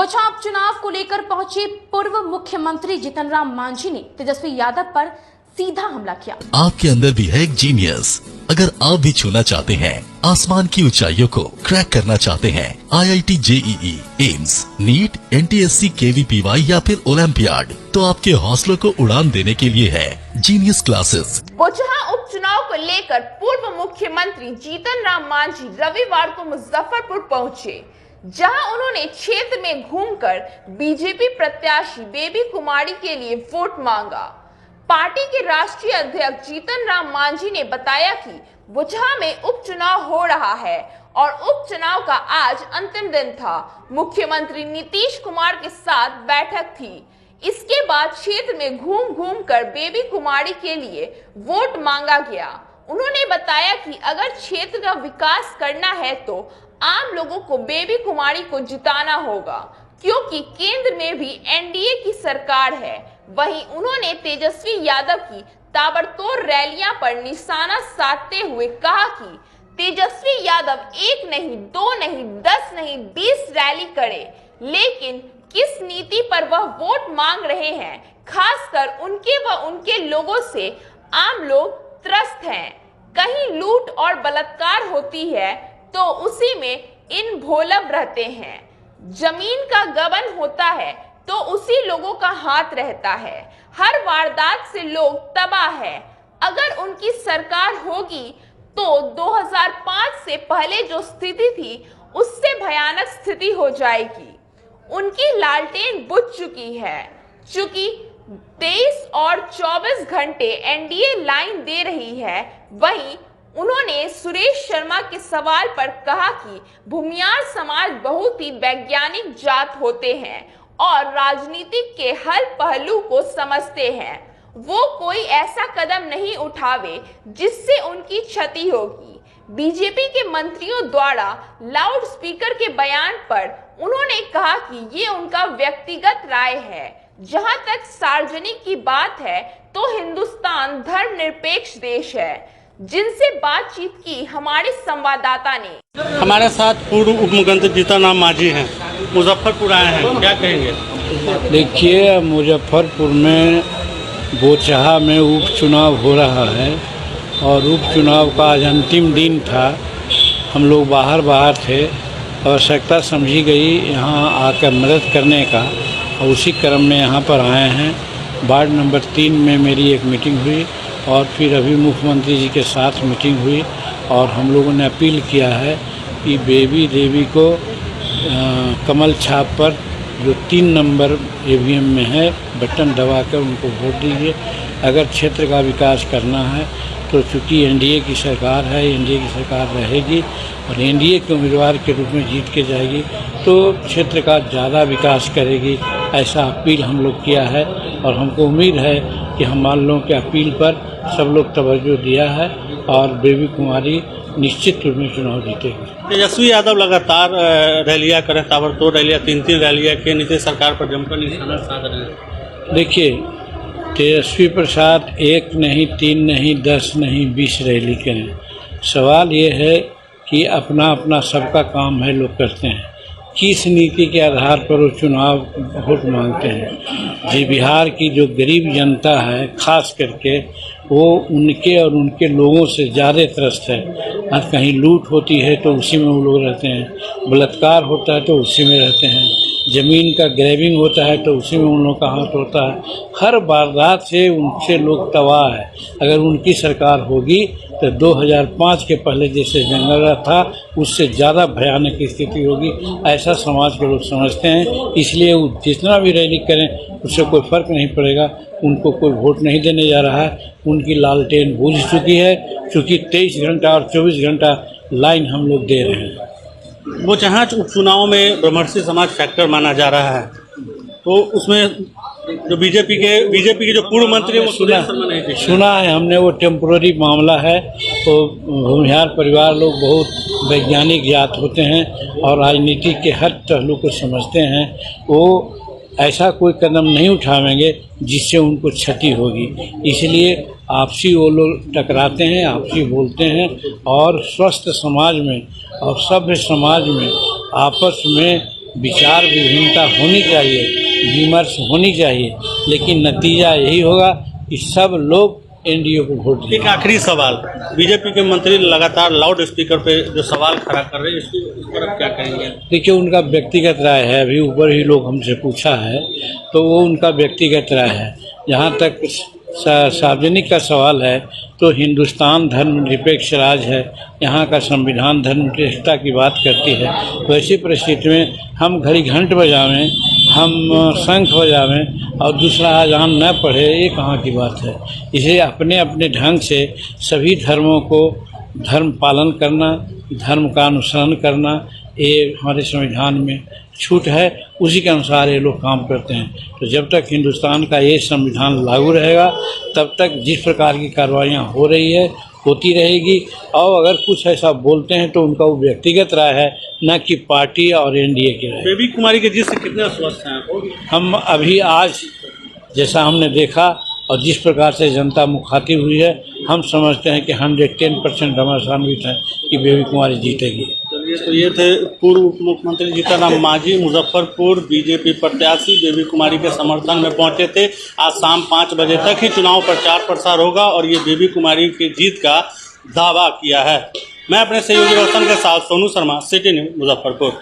बोचहा उपचुनाव को लेकर पहुंचे पूर्व मुख्यमंत्री जीतन राम मांझी ने तेजस्वी यादव पर सीधा हमला किया। आपके अंदर भी है एक जीनियस। अगर आप भी छूना चाहते हैं आसमान की ऊंचाइयों को, क्रैक करना चाहते हैं IIT JEE, AIIMS, NEET, NTSC, KVPY या फिर ओलंपियाड, तो आपके हौसलों को उड़ान देने के लिए है जीनियस क्लासेस। बोचहा उपचुनाव को लेकर पूर्व मुख्यमंत्री जीतन राम मांझी रविवार को मुजफ्फरपुर पहुंचे, जहां उन्होंने क्षेत्र में घूमकर बीजेपी प्रत्याशी बेबी कुमारी के लिए वोट मांगा। पार्टी के राष्ट्रीय अध्यक्ष जीतन राम मांझी ने बताया कि बोचहा में उपचुनाव हो रहा है और उपचुनाव का आज अंतिम दिन था। मुख्यमंत्री नीतीश कुमार के साथ बैठक थी। इसके बाद क्षेत्र में घूम कर बेबी कुमारी के लिए वोट मांगा गया। उन्होंने बताया कि अगर क्षेत्र का विकास करना है तो आम लोगों को बेबी कुमारी को जिताना होगा, क्योंकि केंद्र में भी NDA की सरकार है। वहीं उन्होंने तेजस्वी यादव की ताबड़तोड़ रैलियां पर निशाना साधते हुए कहा कि तेजस्वी यादव 1 नहीं, 2 नहीं, 10 नहीं, 20 रैली करे, लेकिन किस नीति पर वह वोट मांग रहे हैं, खासकर उनके व उनके लोगों से आम लोग त्रस्त हैं। कहीं लूट और बलात्कार होती है तो उसी में इन भोलब रहते हैं। जमीन का गबन होता है तो उसी लोगों का हाथ रहता है। हर वारदात से लोग तबाह है। अगर उनकी सरकार होगी तो 2005 से पहले जो स्थिति थी उससे भयानक स्थिति हो जाएगी। उनकी लालटेन बुझ चुकी है। चूंकि 23 और 24 घंटे NDA लाइन दे रही है। वहीं उन्होंने सुरेश शर्मा के सवाल पर कहा कि भूमियार समाज बहुत ही वैज्ञानिक जात होते हैं और राजनीतिक के हर पहलू को समझते हैं। वो कोई ऐसा कदम नहीं उठावे जिससे उनकी क्षति होगी। बीजेपी के मंत्रियों द्वारा लाउड स्पीकर के बयान पर उन्होंने कहा कि ये उनका व्यक्तिगत राय है। जहां तक सार्वजनिक की बात है तो हिंदुस्तान धर्मनिरपेक्ष देश है। जिनसे बातचीत की हमारे संवाददाता ने। हमारे साथ पूर्व उप मुख्यमंत्री जीतन राम मांझी हैं, मुजफ्फरपुर आए हैं, क्या कहेंगे? देखिए, मुजफ्फरपुर में बोचहा में उपचुनाव हो रहा है और उपचुनाव का आज अंतिम दिन था। हम लोग बाहर थे, आवश्यकता समझी गई यहाँ आकर मदद करने का, और उसी क्रम में यहाँ पर आए हैं। वार्ड नंबर 3 में मेरी एक मीटिंग हुई और फिर अभी मुख्यमंत्री जी के साथ मीटिंग हुई और हम लोगों ने अपील किया है कि बेबी देवी को कमल छाप पर जो 3 नंबर EVM में है बटन दबाकर उनको वोट दीजिए। अगर क्षेत्र का विकास करना है तो चूँकि NDA की सरकार है, NDA की सरकार रहेगी और NDA के उम्मीदवार के रूप में जीत के जाएगी तो क्षेत्र का ज़्यादा विकास करेगी। ऐसा अपील हम लोग किया है और हमको उम्मीद है कि हम लोगों के अपील पर सब लोग तवज्जो दिया है और बेबी कुमारी निश्चित रूप में चुनाव जीतेगी। तेजस्वी यादव लगातार रैलियां करें, ताबड़तोड़ रैलियां, 3 रैलियां के नीचे सरकार पर जमकर निशाना साध रहे हैं। देखिए, तेजस्वी प्रसाद 1 नहीं, 3 नहीं, 10 नहीं, 20 रैली करें। सवाल ये है कि अपना अपना सबका काम है, लोग करते हैं। किस नीति के आधार पर वो चुनाव वोट मांगते हैं? जी, बिहार की जो गरीब जनता है खास करके वो उनके और उनके लोगों से ज़्यादा त्रस्त है। और कहीं लूट होती है तो उसी में वो लोग रहते हैं, बलात्कार होता है तो उसी में रहते हैं, ज़मीन का ग्रैबिंग होता है तो उसी में उन लोगों का हाथ होता है। हर वारदात से उनसे लोग तबाह है। अगर उनकी सरकार होगी तो 2005 के पहले जैसे जंगल था उससे ज़्यादा भयानक स्थिति होगी, ऐसा समाज के लोग समझते हैं। इसलिए वो जितना भी रैली करें उससे कोई फ़र्क नहीं पड़ेगा, उनको कोई वोट नहीं देने जा रहा है। उनकी लालटेन बुझ चुकी है, क्योंकि 23 घंटा और 24 घंटा लाइन हम लोग दे रहे हैं। बोचहा उपचुनाव में ब्रह्मर्षि समाज फैक्टर माना जा रहा है, तो उसमें जो बीजेपी के जो पूर्व मंत्री वो सुना है हमने, वो टेम्पोररी मामला है। तो भूमिहार परिवार लोग बहुत वैज्ञानिक जात होते हैं और राजनीति के हर पहलू को समझते हैं। वो ऐसा कोई कदम नहीं उठावेंगे जिससे उनको क्षति होगी। इसलिए आपसी वो लोग टकराते हैं, आपसी बोलते हैं और स्वस्थ समाज में और सभ्य समाज में आपस में विचार विभिन्नता होनी चाहिए, विमर्श होनी चाहिए, लेकिन नतीजा यही होगा कि सब लोग एनडीए को वोट देंगे। एक आखिरी सवाल, बीजेपी के मंत्री लगातार लाउड स्पीकर पे जो सवाल खड़ा कर रहे हैं, इस पर आप क्या कहेंगे? देखिए, उनका व्यक्तिगत राय है, अभी ऊपर ही लोग हमसे पूछा है तो वो उनका व्यक्तिगत राय है। जहाँ तक सार्वजनिक का सवाल है तो हिंदुस्तान धर्मनिरपेक्ष राज्य है, यहाँ का संविधान धर्मनिरपेक्षता की बात करती है। तो ऐसी परिस्थिति में हम घड़ी घंट बजावें, हम शंख बजावें और दूसरा अजान न पढ़े, ये कहाँ की बात है। इसे अपने अपने ढंग से सभी धर्मों को धर्म पालन करना, धर्म का अनुसरण करना, ये हमारे संविधान में छूट है, उसी के अनुसार ये लोग काम करते हैं। तो जब तक हिंदुस्तान का ये संविधान लागू रहेगा तब तक जिस प्रकार की कार्रवाइयाँ हो रही है होती रहेगी। और अगर कुछ ऐसा बोलते हैं तो उनका वो व्यक्तिगत राय है, न कि पार्टी और एनडीए की राय। बेबी कुमारी के जिससे कितने स्वस्थ हैं आप? हम अभी आज जैसा हमने देखा और जिस प्रकार से जनता मुखातिब हुई है, हम समझते हैं कि 110% घमासान्वित है कि बेबी कुमारी जीतेगी। चलिए, तो ये थे पूर्व उप मुख्यमंत्री जीतन राम मांझी, मुजफ्फरपुर बीजेपी प्रत्याशी बेबी कुमारी के समर्थन में पहुंचे थे। आज शाम 5 बजे तक ही चुनाव प्रचार प्रसार होगा और ये बेबी कुमारी की जीत का दावा किया है। मैं अपने सहयोगी रोशन के साथ सोनू शर्मा, सिटी न्यूज़ मुजफ्फरपुर।